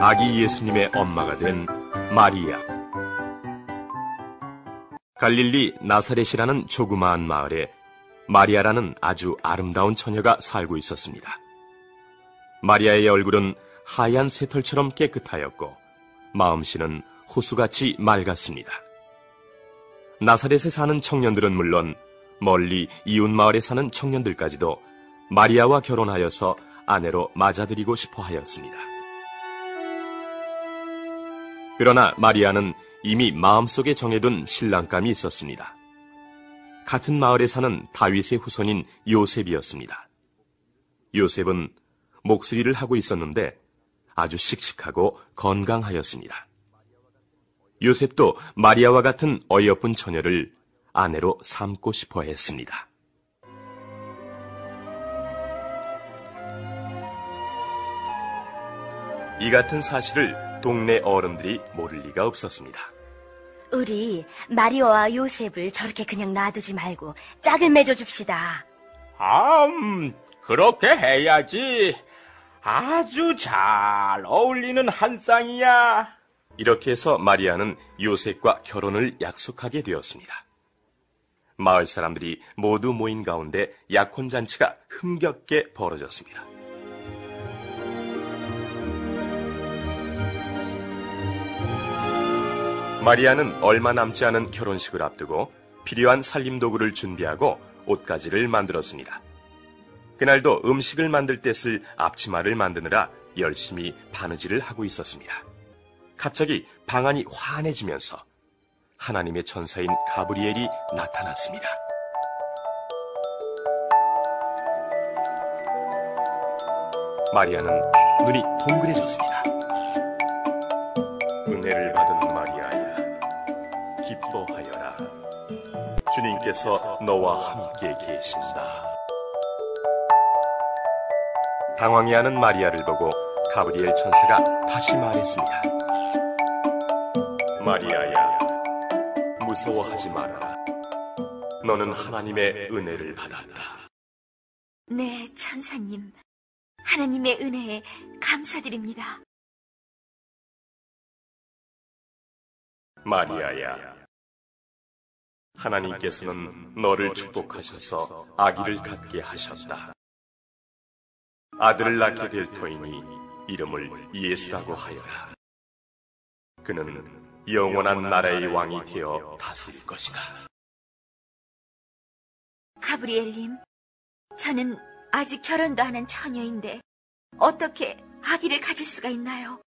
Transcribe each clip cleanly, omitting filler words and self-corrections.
아기 예수님의 엄마가 된 마리아. 갈릴리 나사렛이라는 조그마한 마을에 마리아라는 아주 아름다운 처녀가 살고 있었습니다. 마리아의 얼굴은 하얀 새털처럼 깨끗하였고 마음씨는 호수같이 맑았습니다. 나사렛에 사는 청년들은 물론 멀리 이웃 마을에 사는 청년들까지도 마리아와 결혼하여서 아내로 맞아들이고 싶어 하였습니다. 그러나 마리아는 이미 마음속에 정해둔 신랑감이 있었습니다. 같은 마을에 사는 다윗의 후손인 요셉이었습니다. 요셉은 목수일을 하고 있었는데 아주 씩씩하고 건강하였습니다. 요셉도 마리아와 같은 어여쁜 처녀를 아내로 삼고 싶어 했습니다. 이 같은 사실을 동네 어른들이 모를 리가 없었습니다. 우리 마리아와 요셉을 저렇게 그냥 놔두지 말고 짝을 맺어줍시다. 그렇게 해야지. 아주 잘 어울리는 한 쌍이야. 이렇게 해서 마리아는 요셉과 결혼을 약속하게 되었습니다. 마을 사람들이 모두 모인 가운데 약혼잔치가 흥겹게 벌어졌습니다. 마리아는 얼마 남지 않은 결혼식을 앞두고 필요한 살림도구를 준비하고 옷가지를 만들었습니다. 그날도 음식을 만들 때 쓸 앞치마를 만드느라 열심히 바느질을 하고 있었습니다. 갑자기 방안이 환해지면서 하나님의 천사인 가브리엘이 나타났습니다. 마리아는 눈이 동그래졌습니다. 은혜를 받은 마리아야, 기뻐하여라. 주님께서 너와 함께 계신다. 당황해하는 마리아를 보고 가브리엘 천사가 다시 말했습니다. 마리아야, 무서워하지 마라. 너는 하나님의 은혜를 받았다. 네, 천사님. 하나님의 은혜에 감사드립니다. 마리아야, 하나님께서는 너를 축복하셔서 아기를 갖게 하셨다. 아들을 낳게 될 터이니 이름을 예수라고 하여라. 그는 영원한 나라의 왕이 되어 다스릴 것이다. 가브리엘님, 저는 아직 결혼도 안 한 처녀인데 어떻게 아기를 가질 수가 있나요?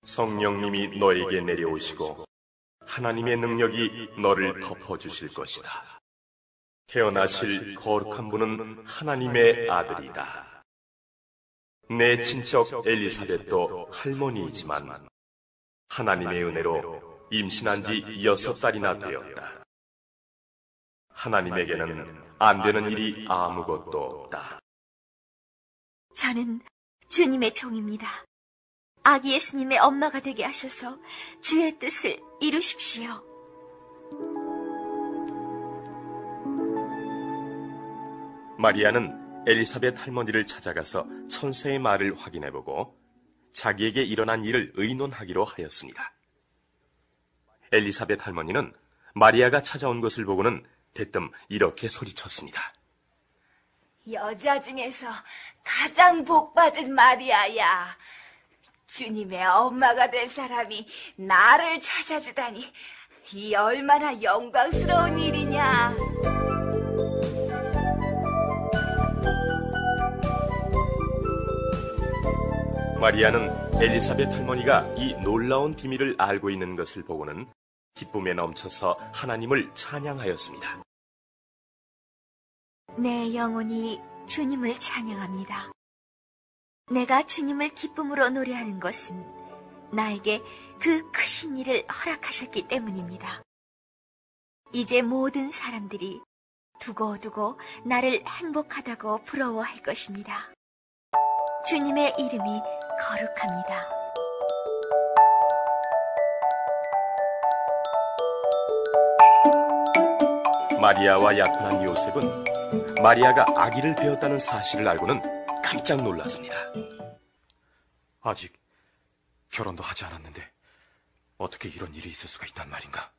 성령님이 너에게 내려오시고 하나님의 능력이 너를 덮어주실 것이다. 태어나실 거룩한 분은 하나님의 아들이다. 내 친척 엘리사벳도 할머니이지만 하나님의 은혜로 임신한 지 6달이나 되었다. 하나님에게는 안 되는 일이 아무것도 없다. 저는 주님의 종입니다. 아기 예수님의 엄마가 되게 하셔서 주의 뜻을 이루십시오. 마리아는 엘리사벳 할머니를 찾아가서 천사의 말을 확인해보고 자기에게 일어난 일을 의논하기로 하였습니다. 엘리사벳 할머니는 마리아가 찾아온 것을 보고는 대뜸 이렇게 소리쳤습니다. 여자 중에서 가장 복받은 마리아야. 주님의 엄마가 될 사람이 나를 찾아주다니 이 얼마나 영광스러운 일이냐. 마리아는 엘리사벳 할머니가 이 놀라운 비밀을 알고 있는 것을 보고는 기쁨에 넘쳐서 하나님을 찬양하였습니다. 내 영혼이 주님을 찬양합니다. 내가 주님을 기쁨으로 노래하는 것은 나에게 그 크신 일을 허락하셨기 때문입니다. 이제 모든 사람들이 두고두고 나를 행복하다고 부러워할 것입니다. 주님의 이름이 거룩합니다. 마리아와 약혼한 요셉은 마리아가 아기를 배웠다는 사실을 알고는 깜짝 놀랐습니다. 아직 결혼도 하지 않았는데 어떻게 이런 일이 있을 수가 있단 말인가?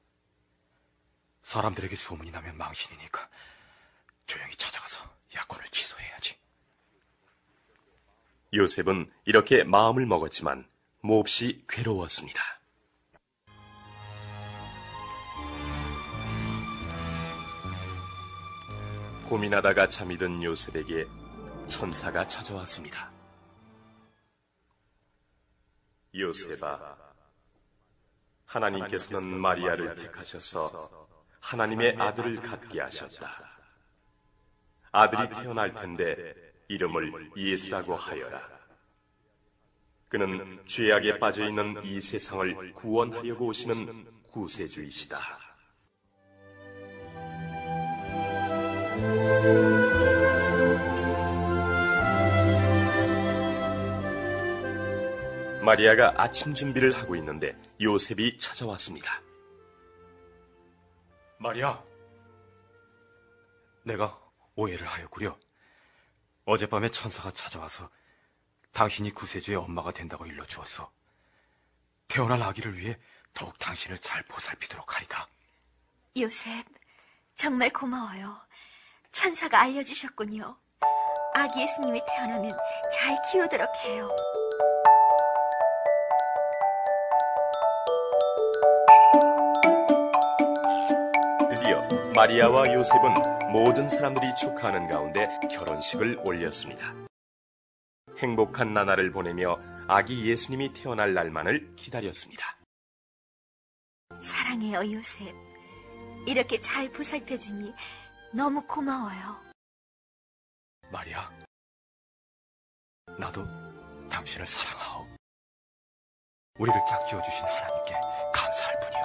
사람들에게 소문이 나면 망신이니까 조용히 찾아가서 약혼을 취소해야지. 요셉은 이렇게 마음을 먹었지만 몹시 괴로웠습니다. 고민하다가 잠이 든 요셉에게 천사가 찾아왔습니다. 요셉아, 하나님께서는 마리아를 택하셔서 하나님의 아들을 갖게 하셨다. 아들이 태어날 텐데 이름을 예수라고 하여라. 그는 죄악에 빠져있는 이 세상을 구원하려고 오시는 구세주이시다. 마리아가 아침 준비를 하고 있는데 요셉이 찾아왔습니다. 마리아, 내가 오해를 하였구려. 어젯밤에 천사가 찾아와서 당신이 구세주의 엄마가 된다고 일러주었소. 태어날 아기를 위해 더욱 당신을 잘 보살피도록 하리다. 요셉, 정말 고마워요. 천사가 알려주셨군요. 아기 예수님이 태어나면 잘 키우도록 해요. 드디어 마리아와 요셉은 모든 사람들이 축하하는 가운데 결혼식을 올렸습니다. 행복한 나날을 보내며 아기 예수님이 태어날 날만을 기다렸습니다. 사랑해요, 요셉. 이렇게 잘 보살펴주니 너무 고마워요. 마리아, 나도 당신을 사랑하오. 우리를 짝지어 주신 하나님께 감사할 뿐이오.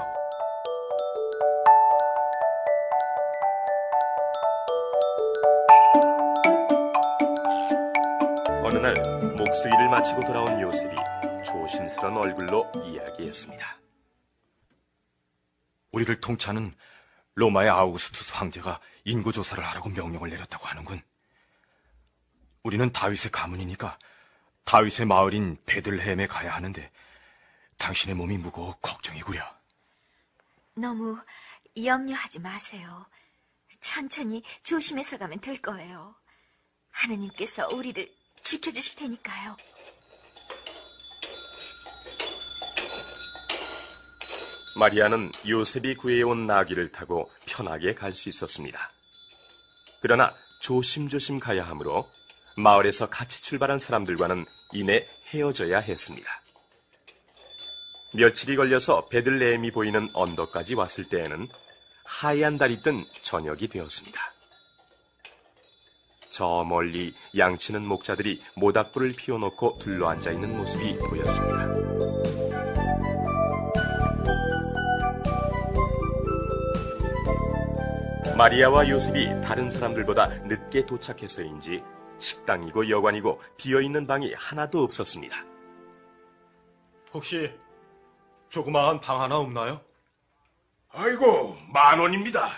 어느 날 목수일을 마치고 돌아온 요셉이 조심스런 얼굴로 이야기했습니다. 우리를 통치하는 로마의 아우구스투스 황제가 인구조사를 하라고 명령을 내렸다고 하는군. 우리는 다윗의 가문이니까 다윗의 마을인 베들레헴에 가야 하는데 당신의 몸이 무거워 걱정이구려. 너무 염려하지 마세요. 천천히 조심해서 가면 될 거예요. 하느님께서 우리를 지켜주실 테니까요. 마리아는 요셉이 구해온 나귀를 타고 편하게 갈 수 있었습니다. 그러나 조심조심 가야 하므로 마을에서 같이 출발한 사람들과는 이내 헤어져야 했습니다. 며칠이 걸려서 베들레헴이 보이는 언덕까지 왔을 때에는 하얀 달이 뜬 저녁이 되었습니다. 저 멀리 양치는 목자들이 모닥불을 피워놓고 둘러앉아 있는 모습이 보였습니다. 마리아와 요셉이 다른 사람들보다 늦게 도착해서인지 식당이고 여관이고 비어있는 방이 하나도 없었습니다. 혹시 조그마한 방 하나 없나요? 아이고, 10,000원입니다.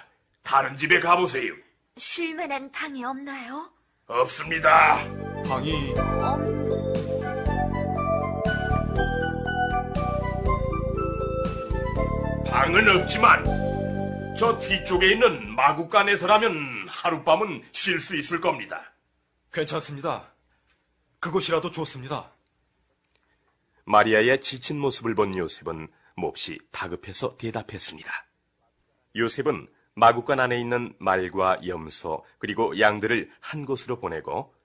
다른 집에 가보세요. 쉴 만한 방이 없나요? 없습니다. 방이... 방은 없지만 저 뒤쪽에 있는 마구간에서라면 하룻밤은 쉴 수 있을 겁니다. 괜찮습니다. 그곳이라도 좋습니다. 마리아의 지친 모습을 본 요셉은 몹시 다급해서 대답했습니다. 요셉은 마구간 안에 있는 말과 염소 그리고 양들을 한 곳으로 보내고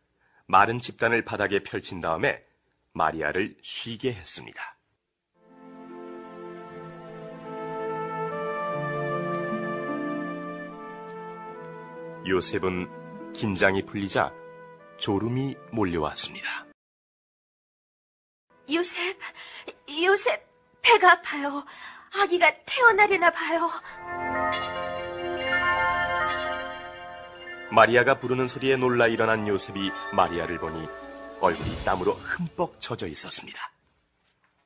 마른 집단을 바닥에 펼친 다음에 마리아를 쉬게 했습니다. 요셉은 긴장이 풀리자 졸음이 몰려왔습니다. 요셉, 배가 아파요. 아기가 태어나려나 봐요. 마리아가 부르는 소리에 놀라 일어난 요셉이 마리아를 보니 얼굴이 땀으로 흠뻑 젖어 있었습니다.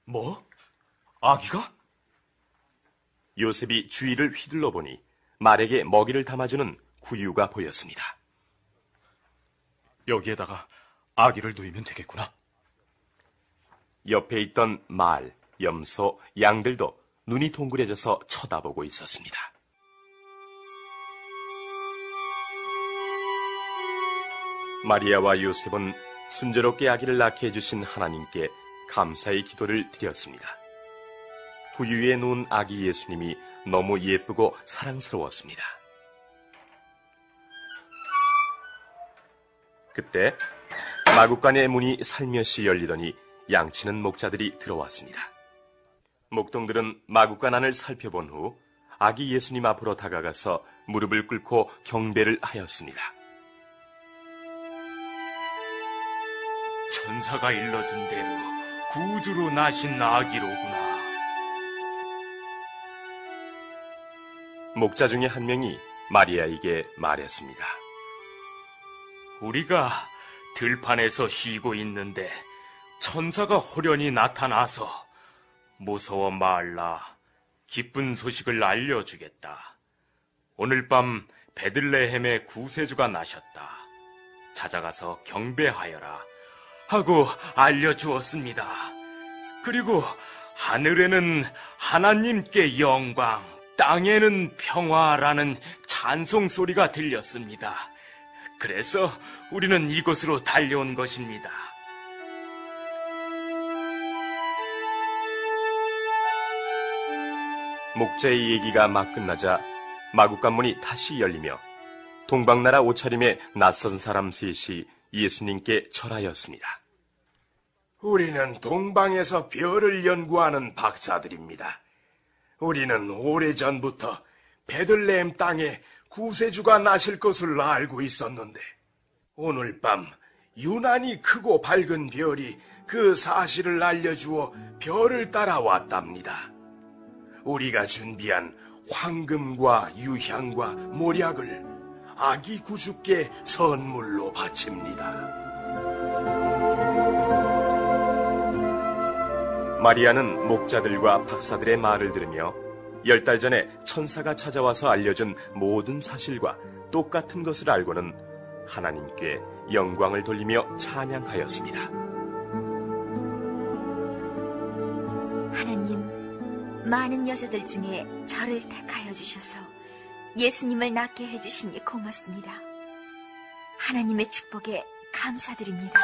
뭐? 아기가? 요셉이 주위를 휘둘러 보니 말에게 먹이를 담아주는 구유가 보였습니다. 여기에다가 아기를 누이면 되겠구나. 옆에 있던 말, 염소, 양들도 눈이 동그래져서 쳐다보고 있었습니다. 마리아와 요셉은 순조롭게 아기를 낳게 해주신 하나님께 감사의 기도를 드렸습니다. 부유에 누운 아기 예수님이 너무 예쁘고 사랑스러웠습니다. 그때 마구간의 문이 살며시 열리더니 양치는 목자들이 들어왔습니다. 목동들은 마구간 안을 살펴본 후 아기 예수님 앞으로 다가가서 무릎을 꿇고 경배를 하였습니다. 천사가 일러준 대로 구주로 나신 아기로구나. 목자 중에 한 명이 마리아에게 말했습니다. 우리가 들판에서 쉬고 있는데 천사가 호련히 나타나서 무서워 말라, 기쁜 소식을 알려주겠다. 오늘 밤 베들레헴에 구세주가 나셨다. 찾아가서 경배하여라 하고 알려주었습니다. 그리고 하늘에는 하나님께 영광, 땅에는 평화라는 찬송 소리가 들렸습니다. 그래서 우리는 이곳으로 달려온 것입니다. 목자의 얘기가 막 끝나자 마구간 문이 다시 열리며 동방나라 옷차림의 낯선 사람 셋이 예수님께 절하였습니다. 우리는 동방에서 별을 연구하는 박사들입니다. 우리는 오래전부터 베들레헴 땅에 구세주가 나실 것을 알고 있었는데 오늘 밤 유난히 크고 밝은 별이 그 사실을 알려주어 별을 따라왔답니다. 우리가 준비한 황금과 유향과 몰약을 아기 구주께 선물로 바칩니다. 마리아는 목자들과 박사들의 말을 들으며 10달 전에 천사가 찾아와서 알려준 모든 사실과 똑같은 것을 알고는 하나님께 영광을 돌리며 찬양하였습니다. 하나님, 많은 여자들 중에 저를 택하여 주셔서 예수님을 낳게 해주시니 고맙습니다. 하나님의 축복에 감사드립니다.